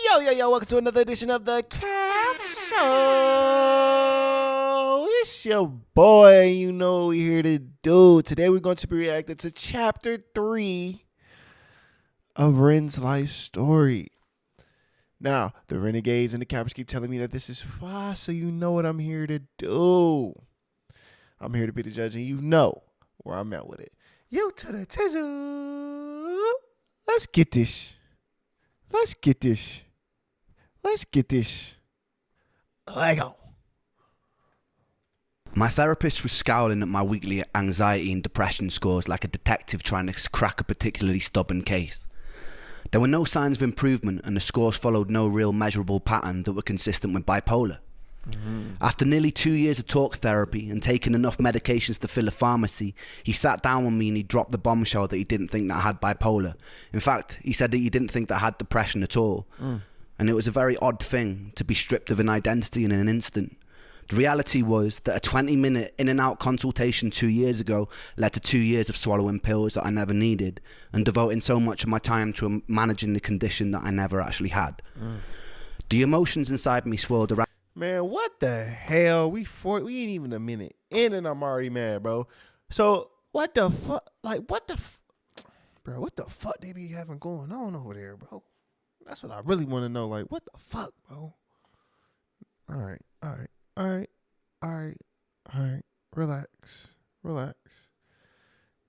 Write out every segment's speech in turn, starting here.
Yo, welcome to another edition of the Cap Show. It's your boy, you know what we're here to do. Today we're going to be reacting to Chapter 3 of Ren's life story. Now, the renegades and the cappers keep telling me that this is fine, so you know what I'm here to do. I'm here to be the judge, and you know where I'm at with it. You to the tizzle. Let's get this. Lego. My therapist was scowling at my weekly anxiety and depression scores like a detective trying to crack a particularly stubborn case. There were no signs of improvement, and the scores followed no real measurable pattern that were consistent with bipolar. After nearly 2 years of talk therapy and taking enough medications to fill a pharmacy, he sat down with me and he dropped the bombshell that he didn't think that I had bipolar. In fact, he said that he didn't think that I had depression at all. And it was a very odd thing to be stripped of an identity in an instant. The reality was that a 20-minute in and out consultation 2 years ago led to 2 years of swallowing pills that I never needed and devoting so much of my time to managing the condition that I never actually had. The emotions inside me swirled around. Man, what the hell? We ain't even a minute in and I'm already mad, bro. So what the fuck? Like what the bro? What the fuck they be having going on over there, bro? That's what I really want to know. Like what the fuck, bro? All right. Relax.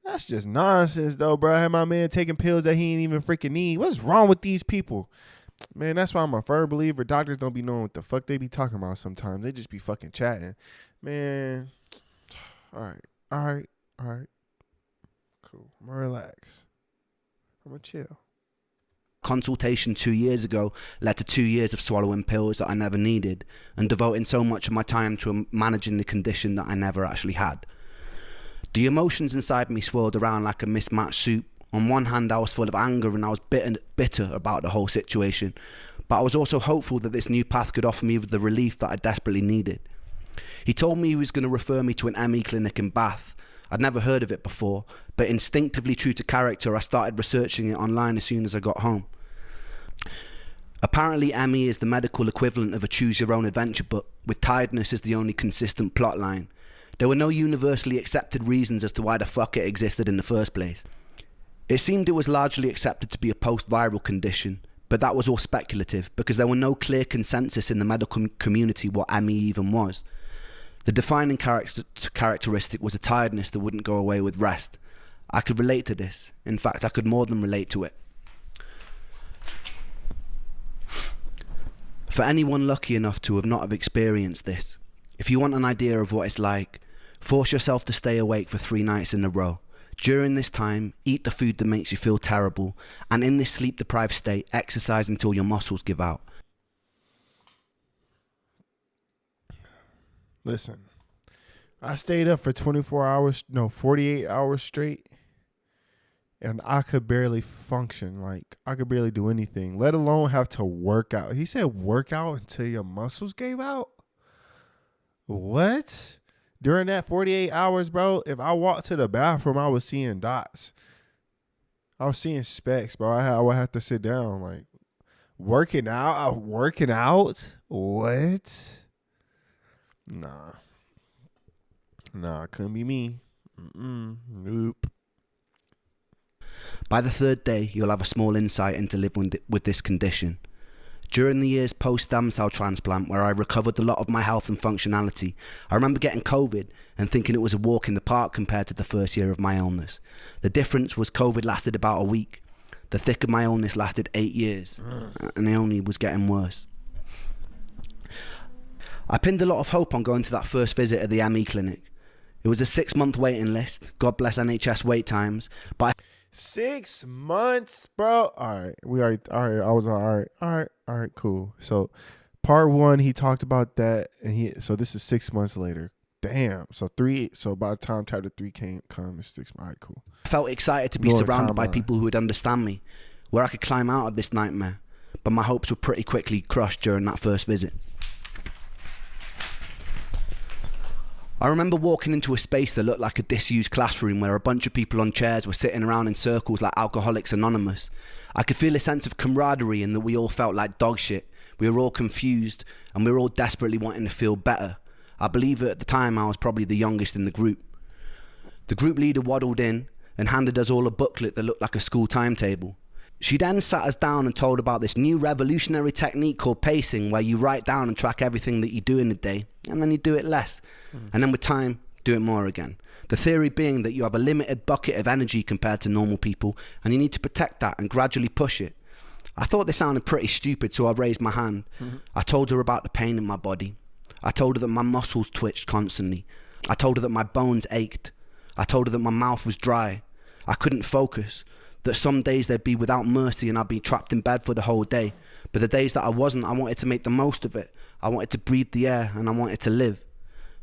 That's just nonsense, though, bro. I had my man taking pills that he ain't even freaking need. What's wrong with these people? Man, that's why I'm a firm believer. Doctors don't be knowing what the fuck they be talking about sometimes. They just be fucking chatting. Man. All right. Cool. I'm gonna relax. I'm gonna chill. Consultation 2 years ago led to 2 years of swallowing pills that I never needed and devoting so much of my time to managing the condition that I never actually had. The emotions inside me swirled around like a mismatched soup. On one hand, I was full of anger and I was bitter about the whole situation, but I was also hopeful that this new path could offer me the relief that I desperately needed. He told me he was going to refer me to an ME clinic in Bath. I'd never heard of it before, but instinctively true to character, I started researching it online as soon as I got home. Apparently, ME is the medical equivalent of a choose-your-own-adventure book, with tiredness as the only consistent plotline. There were no universally accepted reasons as to why the fuck it existed in the first place. It seemed it was largely accepted to be a post-viral condition, but that was all speculative because there were no clear consensus in the medical community what ME even was. The defining characteristic was a tiredness that wouldn't go away with rest. I could relate to this. In fact, I could more than relate to it. For anyone lucky enough to not have experienced this, if you want an idea of what it's like, force yourself to stay awake for 3 nights in a row. During this time, eat the food that makes you feel terrible, and in this sleep-deprived state, exercise until your muscles give out. Listen, I stayed up for 48 hours straight, and I could barely function. Like, I could barely do anything, let alone have to work out. He said work out until your muscles gave out? What? During that 48 hours, bro, if I walked to the bathroom, I was seeing dots. I was seeing specks, bro. I would have to sit down. Like, working out? What? Nah, couldn't be me. Nope. By the 3rd day, you'll have a small insight into living with this condition. During the years post-stem cell transplant, where I recovered a lot of my health and functionality, I remember getting COVID and thinking it was a walk in the park compared to the first year of my illness. The difference was COVID lasted about a week. The thick of my illness lasted 8 years, and it only was getting worse. I pinned a lot of hope on going to that first visit at the ME clinic. It was a 6-month waiting list. God bless NHS wait times, but 6 months, bro. All right. I was all right, cool. So part 1, he talked about that, and so this is 6 months later. Damn. So by the time chapter 3 come, it's 6 months. All right, cool. I felt excited to be surrounded by people who would understand me, where I could climb out of this nightmare. But my hopes were pretty quickly crushed during that first visit. I remember walking into a space that looked like a disused classroom where a bunch of people on chairs were sitting around in circles like Alcoholics Anonymous. I could feel a sense of camaraderie and that we all felt like dog shit. We were all confused and we were all desperately wanting to feel better. I believe at the time I was probably the youngest in the group. The group leader waddled in and handed us all a booklet that looked like a school timetable. She then sat us down and told about this new revolutionary technique called pacing, where you write down and track everything that you do in a day, and then you do it less. And then with time, do it more again. The theory being that you have a limited bucket of energy compared to normal people, and you need to protect that and gradually push it. I thought this sounded pretty stupid, so I raised my hand. I told her about the pain in my body. I told her that my muscles twitched constantly. I told her that my bones ached. I told her that my mouth was dry. I couldn't focus. That some days they'd be without mercy and I'd be trapped in bed for the whole day. But the days that I wasn't, I wanted to make the most of it. I wanted to breathe the air and I wanted to live.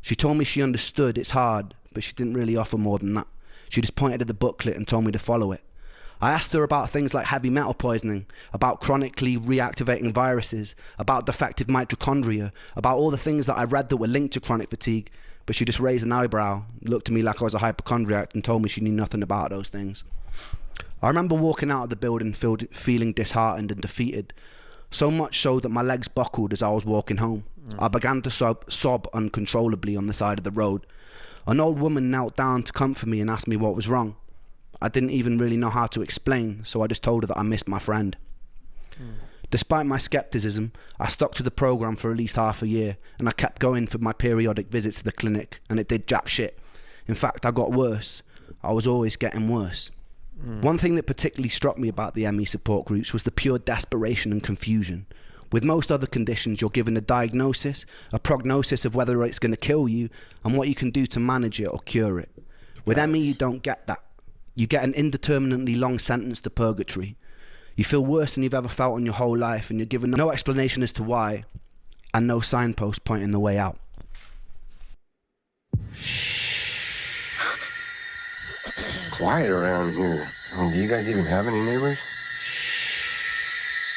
She told me she understood it's hard, but she didn't really offer more than that. She just pointed at the booklet and told me to follow it. I asked her about things like heavy metal poisoning, about chronically reactivating viruses, about defective mitochondria, about all the things that I read that were linked to chronic fatigue, but she just raised an eyebrow, looked at me like I was a hypochondriac and told me she knew nothing about those things. I remember walking out of the building feeling disheartened and defeated, so much so that my legs buckled as I was walking home. I began to sob uncontrollably on the side of the road. An old woman knelt down to comfort me and asked me what was wrong. I didn't even really know how to explain, so I just told her that I missed my friend. Despite my skepticism, I stuck to the program for at least half a year, and I kept going for my periodic visits to the clinic, and it did jack shit. In fact, I got worse. I was always getting worse. One thing that particularly struck me about the ME support groups was the pure desperation and confusion. With most other conditions, you're given a diagnosis, a prognosis of whether it's going to kill you, and what you can do to manage it or cure it. With ME, you don't get that. You get an indeterminately long sentence to purgatory. You feel worse than you've ever felt in your whole life, and you're given no explanation as to why, and no signpost pointing the way out. Quiet around here. I mean, do you guys even have any neighbors?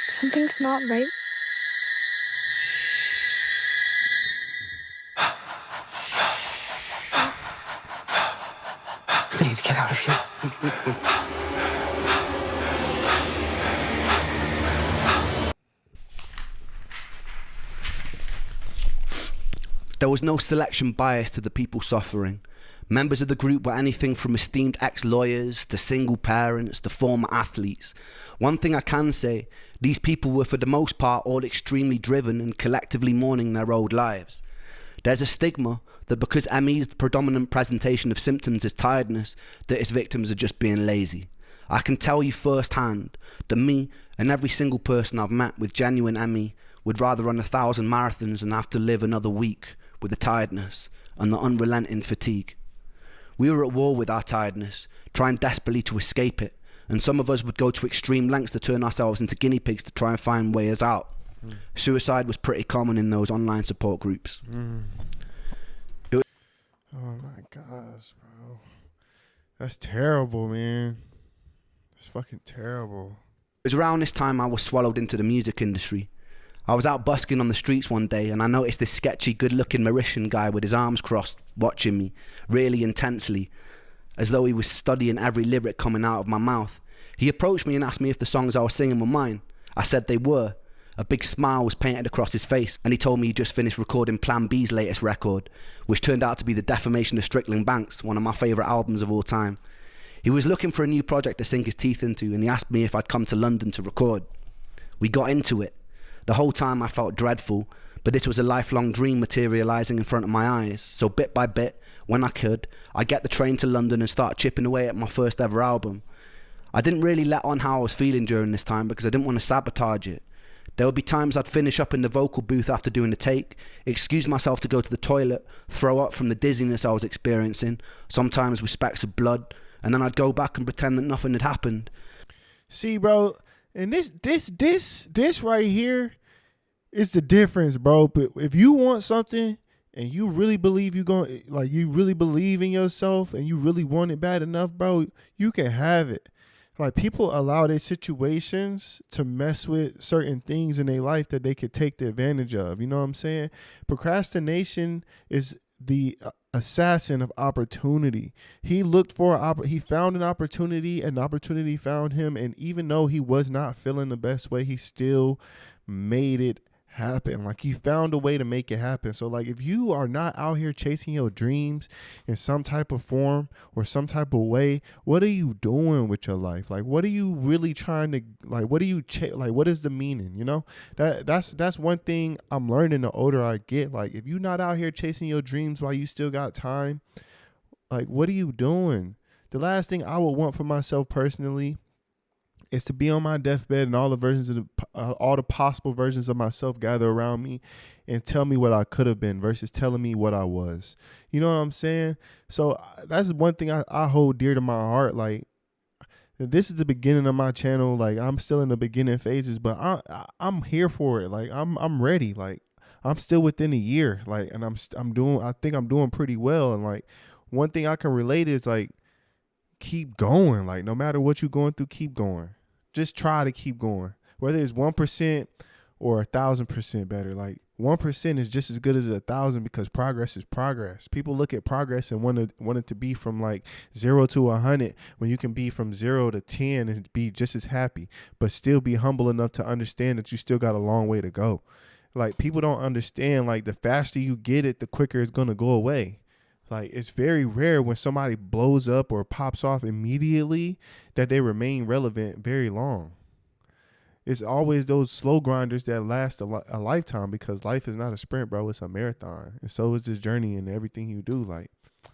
Something's not right. We need to get out of here. There was no selection bias to the people suffering. Members of the group were anything from esteemed ex-lawyers to single parents to former athletes. One thing I can say, these people were for the most part all extremely driven and collectively mourning their old lives. There's a stigma that because ME's predominant presentation of symptoms is tiredness, that its victims are just being lazy. I can tell you firsthand that me and every single person I've met with genuine ME would rather run 1,000 marathons than have to live another week with the tiredness and the unrelenting fatigue. We were at war with our tiredness, trying desperately to escape it, and some of us would go to extreme lengths to turn ourselves into guinea pigs to try and find ways out. Suicide was pretty common in those online support groups. Oh my gosh, bro. That's terrible, man. It's fucking terrible. It was around this time I was swallowed into the music industry. I was out busking on the streets one day and I noticed this sketchy, good-looking Mauritian guy with his arms crossed watching me really intensely, as though he was studying every lyric coming out of my mouth. He approached me and asked me if the songs I was singing were mine. I said they were. A big smile was painted across his face, and he told me he just finished recording Plan B's latest record, which turned out to be The Defamation of Strickland Banks, one of my favourite albums of all time. He was looking for a new project to sink his teeth into, and he asked me if I'd come to London to record. We got into it. The whole time I felt dreadful, but this was a lifelong dream materialising in front of my eyes. So bit by bit, when I could, I'd get the train to London and start chipping away at my first ever album. I didn't really let on how I was feeling during this time because I didn't want to sabotage it. There would be times I'd finish up in the vocal booth after doing the take, excuse myself to go to the toilet, throw up from the dizziness I was experiencing, sometimes with specks of blood, and then I'd go back and pretend that nothing had happened. See, bro, and this right here is the difference, bro. But if you want something and you really believe you really believe in yourself and you really want it bad enough, bro, you can have it. Like, people allow their situations to mess with certain things in their life that they could take the advantage of. You know what I'm saying? Procrastination is the assassin of opportunity. He looked for he found an opportunity, and opportunity found him, and even though he was not feeling the best way, he still made it happen. Like, he found a way to make it happen. So like, if you are not out here chasing your dreams in some type of form or some type of way, what are you doing with your life? Like, what are you really trying to, like, what are you like, what is the meaning? You know, that's one thing I'm learning the older I get. Like, if you're not out here chasing your dreams while you still got time, like, what are you doing? The last thing I would want for myself personally is to be on my deathbed and all the possible versions of myself gather around me and tell me what I could have been versus telling me what I was. You know what I'm saying? So that's one thing I hold dear to my heart. Like, this is the beginning of my channel. Like, I'm still in the beginning phases, but I'm here for it. Like, I'm ready. Like, I'm still within a year. Like, and I think I'm doing pretty well. And like, one thing I can relate is like, keep going. Like, no matter what you're going through, keep going. Just try to keep going. Whether it's 1% or 1,000% better. Like, 1% is just as good as 1,000 because progress is progress. People look at progress and want it to be from like 0 to 100 when you can be from 0 to 10 and be just as happy, but still be humble enough to understand that you still got a long way to go. Like, people don't understand, like, the faster you get it, the quicker it's going to go away. Like, it's very rare when somebody blows up or pops off immediately that they remain relevant very long. It's always those slow grinders that last a lifetime, because life is not a sprint, bro. It's a marathon. And so is this journey and everything you do. Like, I'm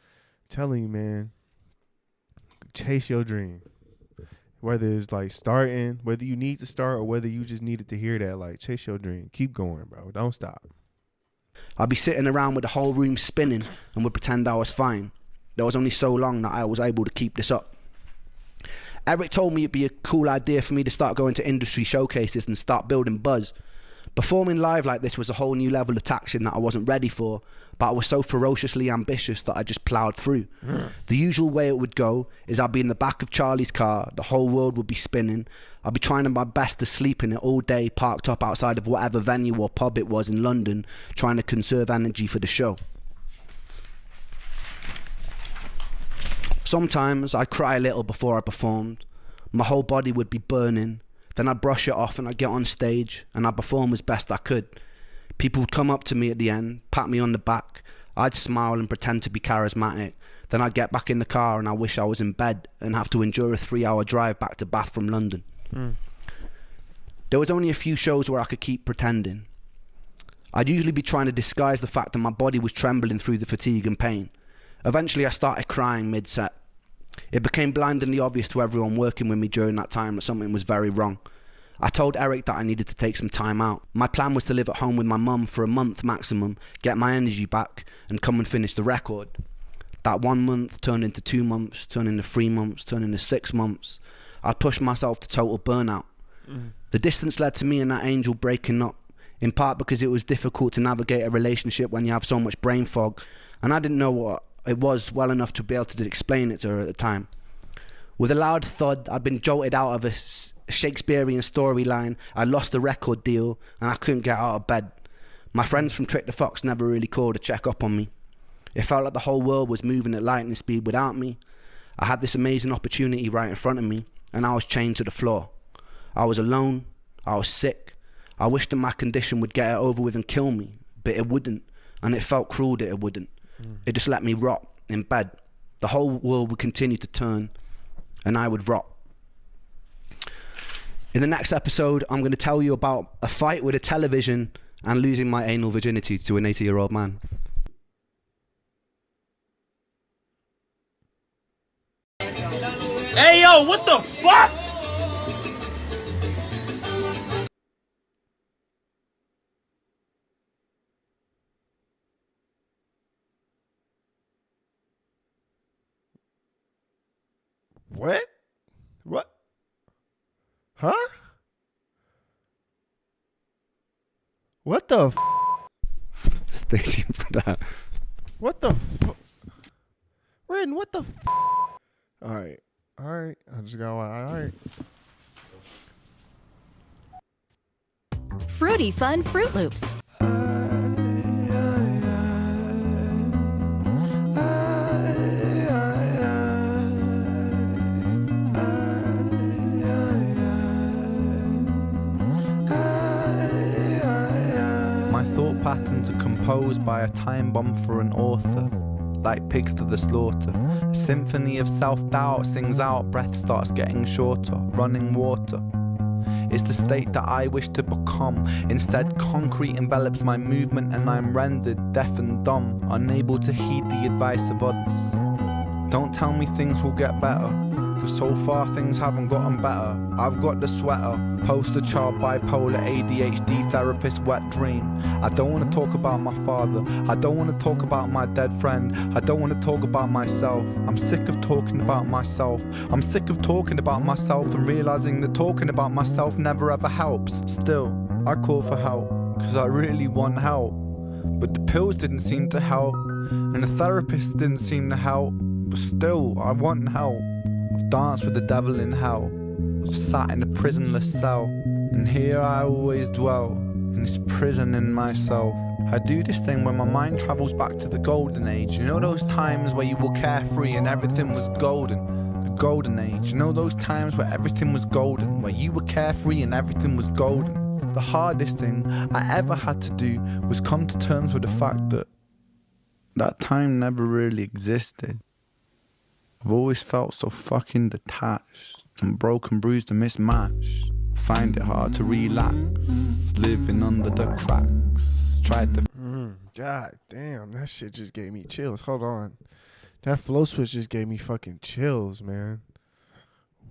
telling you, man, chase your dream. Whether it's like starting, whether you need to start or whether you just needed to hear that, like, chase your dream. Keep going, bro. Don't stop. I'd be sitting around with the whole room spinning and would pretend I was fine. There was only so long that I was able to keep this up. Eric told me it'd be a cool idea for me to start going to industry showcases and start building buzz. Performing live like this was a whole new level of taxing that I wasn't ready for, but I was so ferociously ambitious that I just ploughed through. The usual way it would go is I'd be in the back of Charlie's car, the whole world would be spinning, I'd be trying my best to sleep in it all day, parked up outside of whatever venue or pub it was in London, trying to conserve energy for the show. Sometimes I'd cry a little before I performed. My whole body would be burning. Then I'd brush it off and I'd get on stage and I'd perform as best I could. People would come up to me at the end, pat me on the back. I'd smile and pretend to be charismatic. Then I'd get back in the car and I wish I was in bed and have to endure a 3-hour drive back to Bath from London. There was only a few shows where I could keep pretending. I'd usually be trying to disguise the fact that my body was trembling through the fatigue and pain. Eventually I started crying mid-set. It became blindingly obvious to everyone working with me during that time that something was very wrong. I told Eric that I needed to take some time out. My plan was to live at home with my mum for a month maximum, get my energy back, and come and finish the record. That 1 month turned into 2 months, turned into 3 months, turned into 6 months. I'd pushed myself to total burnout. The distance led to me and that angel breaking up, in part because it was difficult to navigate a relationship when you have so much brain fog, and I didn't know what it was well enough to be able to explain it to her at the time. With a loud thud, I'd been jolted out of a Shakespearean storyline, I lost the record deal, and I couldn't get out of bed. My friends from Trick the Fox never really called to check up on me. It felt like the whole world was moving at lightning speed without me. I had this amazing opportunity right in front of me, and I was chained to the floor. I was alone, I was sick. I wished that my condition would get it over with and kill me, but it wouldn't, and it felt cruel that it wouldn't. It just let me rot in bed. The whole world would continue to turn, and I would rot. In the next episode, I'm going to tell you about a fight with a television and losing my anal virginity to an 80-year-old man. Hey, yo, what the fuck? What? What? Huh? What the f? Stay tuned for that. What the f? Ren, what the f? Alright. Alright. I just got one. Alright. Fruity Fun Fruit Loops. pattern to compose by a time bomb for an author. Like pigs to the slaughter. A symphony of self-doubt sings out, breath starts getting shorter. Running water. It's the state that I wish to become. Instead, concrete envelops my movement and I'm rendered deaf and dumb, unable to heed the advice of others. Don't tell me things will get better, cause so far things haven't gotten better. I've got the sweater, poster child, bipolar, ADHD, therapist, wet dream. I don't wanna talk about my father, I don't wanna talk about my dead friend, I don't wanna talk about myself. I'm sick of talking about myself, I'm sick of talking about myself and realizing that talking about myself never ever helps. Still, I call for help, cause I really want help. But the pills didn't seem to help, and the therapist didn't seem to help. But still, I want help. I've danced with the devil in hell, I've sat in a prisonless cell, and here I always dwell, in this prison in myself. I do this thing where my mind travels back to the golden age. You know those times where you were carefree and everything was golden? The golden age. You know those times where everything was golden, where you were carefree and everything was golden? The hardest thing I ever had to do was come to terms with the fact that that time never really existed. I've always felt so fucking detached and broken, bruised and mismatched. Find it hard to relax, living under the cracks. Tried to God damn, that shit just gave me chills. Hold on. That flow switch just gave me fucking chills, man.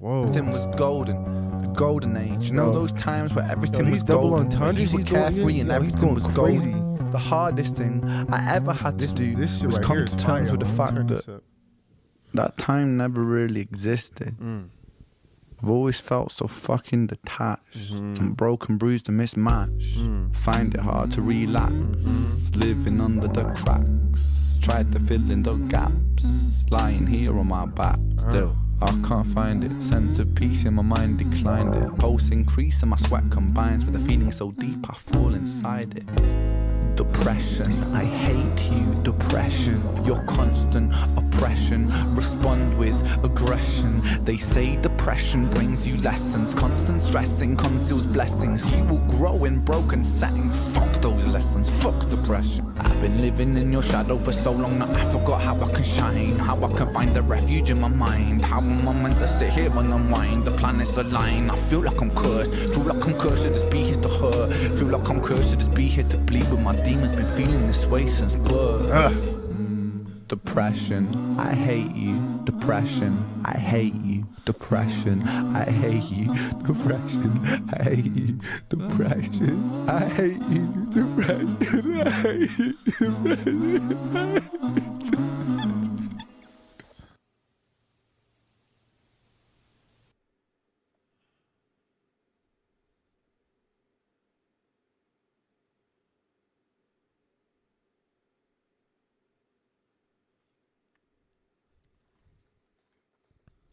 Whoa. everything was golden, the golden age. You know those times where everything was double golden, entendres, where you were carefree and everything was crazy. golden. The hardest thing I ever had to do This shit was right come here to is terms fire. with the Let me fact turn that this up. that time never really existed. I've always felt so fucking detached and broken, bruised and mismatched. Find it hard to relax, living under the cracks. Tried to fill in the gaps, lying here on my back. Still, I can't find it. Sense of peace in my mind declined it. Pulse increase and my sweat combines with a feeling so deep I fall inside it. Depression, I hate you, depression. Your constant oppression, respond with aggression. They say depression brings you lessons. Constant stressing conceals blessings. You will grow in broken settings. Fuck those lessons, fuck depression. I've been living in your shadow for so long that I forgot how I can shine. How I can find a refuge in my mind. How am I meant to sit here and unwind? The planets align. I feel like I'm cursed. Feel like I'm cursed to just be here to hurt. Feel like I'm cursed to just be here to bleed. But my demons been feeling this way since birth. Depression, I hate you. Depression, I hate you. Depression, I hate you. Depression, I hate you. Depression, I hate you. Depression, I hate you. Depression, I hate you.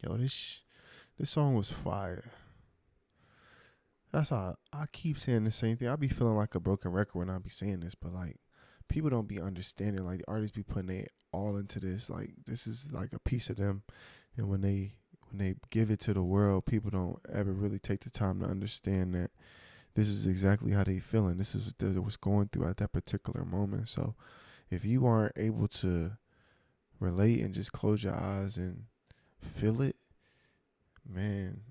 Yo, this song was fire. That's how I keep saying the same thing. I be feeling like a broken record when I be saying this, but like people don't be understanding. Like the artists be putting it all into this. Like this is like a piece of them, and when they give it to the world, people don't ever really take the time to understand that this is exactly how they feeling. This is what they was going through at that particular moment. So if you aren't able to relate and just close your eyes and feel it, man,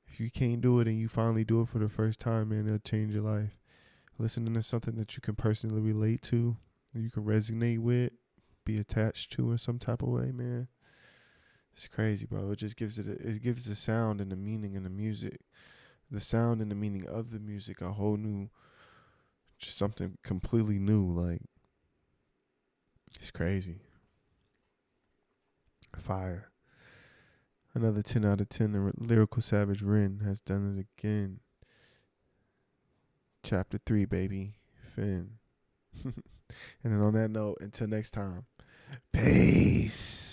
if you can't do it and you finally do it for the first time, man, it'll change your life. Listening to something that you can personally relate to, you can resonate with, be attached to in some type of way, man, it's crazy, bro. It just gives it gives the sound and the meaning in the music, the sound and the meaning of the music a whole new, just something completely new. Like, it's crazy. Fire. Another 10 out of 10. The lyrical savage Ren has done it again. Chapter 3, baby. Finn. And then on that note, until next time, peace.